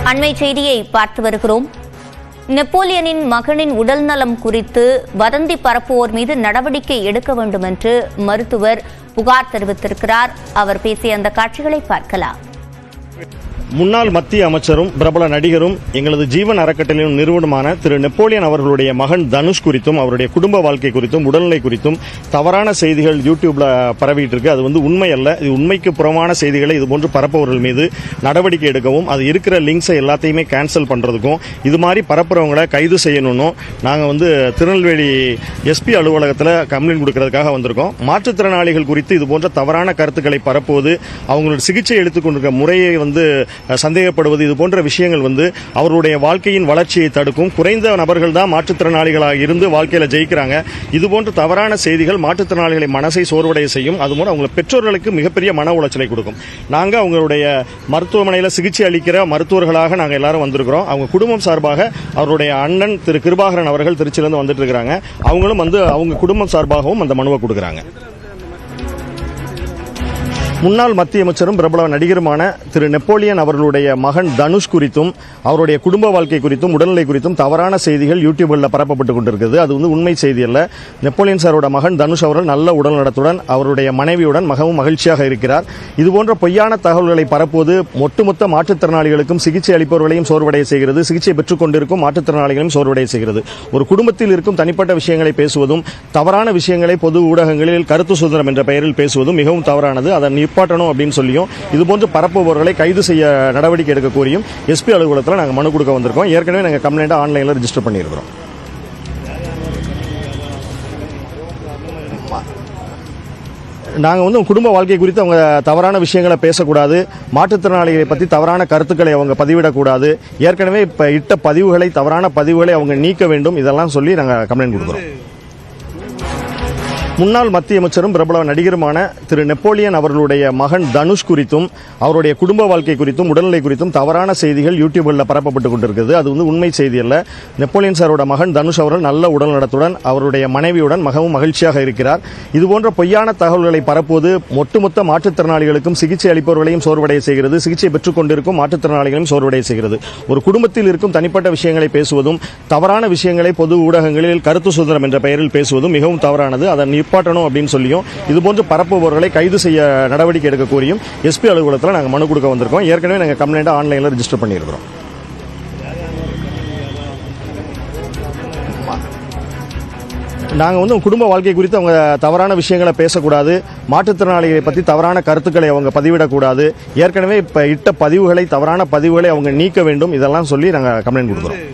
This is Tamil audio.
அண்மை செய்தியை பார்த்து வருகிறோம். நெப்போலியனின் மகனின் உடல்நலம் குறித்து வதந்தி பரப்புவோர் மீது நடவடிக்கை எடுக்க வேண்டும் என்று மருத்துவர் புகார் தெரிவித்திருக்கிறார். அவர் பேசிய அந்த காட்சிகளை பார்க்கலாம். முன்னாள் மத்திய அமைச்சரும் பிரபல நடிகரும் எங்களது ஜீவன் அறக்கட்டளையின் நிறுவனமான திரு நெப்போலியன் அவர்களுடைய மகன் தனுஷ் குறித்தும் அவருடைய குடும்ப வாழ்க்கை குறித்தும் உடல்நிலை குறித்தும் தவறான செய்திகள் யூடியூப்ல பரவிட்டு இருக்கு. அது உண்மை அல்ல. இது உண்மைக்கு புறமான செய்திகளை இதுபோன்று பரப்பவர்கள் மீது நடவடிக்கை எடுக்கவும், அது இருக்கிற லிங்க்ஸை எல்லாத்தையுமே கேன்சல் பண்றதுக்கும், இது மாதிரி பரப்புறவங்களை கைது செய்யணும்னு நாங்கள் திருநெல்வேலி எஸ்பி அலுவலகத்தில் கம்ப்ளைண்ட் கொடுக்கறதுக்காக வந்திருக்கோம். மாற்றுத்திறனாளிகள் குறித்து இதுபோன்ற தவறான கருத்துக்களை பரப்புவது, அவங்களோட சிகிச்சை எடுத்துக்கொண்டிருக்க முறையை சந்தேகப்படுவது, இது போன்ற விஷயங்கள் அவருடைய வாழ்க்கையின் வளர்ச்சியை தடுக்கும். குறைந்த நபர்கள் தான் மாற்றுத்திறனாளிகளாக இருந்து வாழ்க்கையில் ஜெயிக்கிறாங்க. இதுபோன்ற தவறான செய்திகள் மாற்றுத்திறனாளிகளை மனசை சோர்வடைய செய்யும். அதுபோல அவங்க பெற்றோர்களுக்கு மிகப்பெரிய மன உளைச்சலை கொடுக்கும். நாங்கள் அவங்களுடைய மருத்துவமனையில் சிகிச்சை அளிக்கிற மருத்துவர்களாக நாங்கள் எல்லாரும் வந்திருக்கிறோம். அவங்க குடும்பம் சார்பாக அவருடைய அண்ணன் திரு கிருபாகரன் அவர்கள் திருச்சியிலிருந்து வந்துட்டு இருக்கிறாங்க. அவங்களும் அவங்க குடும்பம் சார்பாகவும் அந்த மனுவை கொடுக்குறாங்க. முன்னாள் மத்திய அமைச்சரும் பிரபல நடிகருமான திரு நெப்போலியன் அவர்களுடைய மகன் தனுஷ் குறித்தும் அவருடைய குடும்ப வாழ்க்கை குறித்தும் உடல்நிலை குறித்தும் தவறான செய்திகள் யூடியூபில் பரப்பப்பட்டுக் கொண்டிருக்கிறது. அது உண்மை செய்தி அல்ல. நெப்போலியன் சாரோட மகன் தனுஷ் அவர்கள் நல்ல உடல்நலத்துடன் அவருடைய மனைவியுடன் மிகவும் மகிழ்ச்சியாக இருக்கிறார். இதுபோன்ற பொய்யான தகவல்களை பரப்புவது ஒட்டுமொத்த மாற்றுத்திறனாளிகளுக்கும் சிகிச்சை அளிப்பவர்களையும் சோர்வடைய செய்கிறது. சிகிச்சை பெற்றுக் கொண்டிருக்கும் மாற்றுத்திறனாளிகளையும் சோர்வடைய செய்கிறது. ஒரு குடும்பத்தில் இருக்கும் தனிப்பட்ட விஷயங்களை பேசுவதும், தவறான விஷயங்களை பொது ஊடகங்களில் கருத்து சுதந்திரம் என்ற பெயரில் பேசுவதும் மிகவும் தவறானது. அதன் நிப்பாட்டணும் அப்படின்னு சொல்லியும் இதுபோன்று பரப்புபவர்களை கைது செய்ய நடவடிக்கை எடுக்க கோரியும் எஸ்பி அலுவலகத்தில் நாங்கள் மனு கொடுக்க வந்திருக்கோம். ஏற்கனவே நாங்கள் கம்ப்ளைண்ட் ஆன்லைனில் ரெஜிஸ்டர் பண்ணியிருக்கிறோம். நாங்கள் குடும்ப வாழ்க்கை குறித்து அவங்க தவறான விஷயங்களை பேசக்கூடாது, மாற்றுத்திறனாளிகளை பற்றி தவறான கருத்துக்களை அவங்க பதிவிடக்கூடாது, ஏற்கனவே இப்போ இட்ட பதிவுகளை தவறான பதிவுகளை அவங்க நீக்க வேண்டும், இதெல்லாம் சொல்லி நாங்கள் கம்ப்ளைண்ட் கொடுக்குறோம். முன்னாள் மத்திய அமைச்சரும் பிரபல நடிகருமான திரு நெப்போலியன் அவர்களுடைய மகன் தனுஷ் குறித்தும் அவருடைய குடும்ப வாழ்க்கை குறித்தும் உடல்நிலை குறித்தும் தவறான செய்திகள் யூடியூபில் பரப்பப்பட்டுக் கொண்டிருக்கிறது. அது உண்மை செய்தி அல்ல. நெப்போலியன் சாரோட மகன் தனுஷ் அவர்கள் நல்ல உடல்நலத்துடன் அவருடைய மனைவியுடன் மிகவும் மகிழ்ச்சியாக இருக்கிறார். இதுபோன்ற பொய்யான தகவல்களை பரப்புவது ஒட்டுமொத்த மாற்றுத்திறனாளிகளுக்கும் சிகிச்சை அளிப்பவர்களையும் சோர்வடைய செய்கிறது. சிகிச்சை பெற்றுக் கொண்டிருக்கும் மாற்றுத்திறனாளிகளையும் சோர்வடைய செய்கிறது. ஒரு குடும்பத்தில் இருக்கும் தனிப்பட்ட விஷயங்களை பேசுவதும், தவறான விஷயங்களை பொது ஊடகங்களில் கருத்து சுதந்திரம் என்ற பெயரில் பேசுவதும் மிகவும் தவறானது. அதன் நிப்பாட்டணும் அப்படின்னு சொல்லியும் இதுபோன்று பரப்புபவர்களை கைது செய்ய நடவடிக்கை எடுக்க கோரியும் எஸ்பி அலுவலகத்தில் நாங்கள் மனு கொடுக்க வந்திருக்கோம். ஏற்கனவே நாங்கள் கம்ப்ளைண்ட் ஆன்லைனில் ரெஜிஸ்டர் பண்ணியிருக்கிறோம். நாங்கள் குடும்ப வாழ்க்கை குறித்து அவங்க தவறான விஷயங்களை பேசக்கூடாது, மாற்றுத்திறனாளிகளை பற்றி தவறான கருத்துக்களை அவங்க பதிவிடக்கூடாது, ஏற்கனவே இப்போ இட்ட பதிவுகளை தவறான பதிவுகளை அவங்க நீக்க வேண்டும், இதெல்லாம் சொல்லி நாங்கள் கம்ப்ளைண்ட் கொடுக்குறோம்.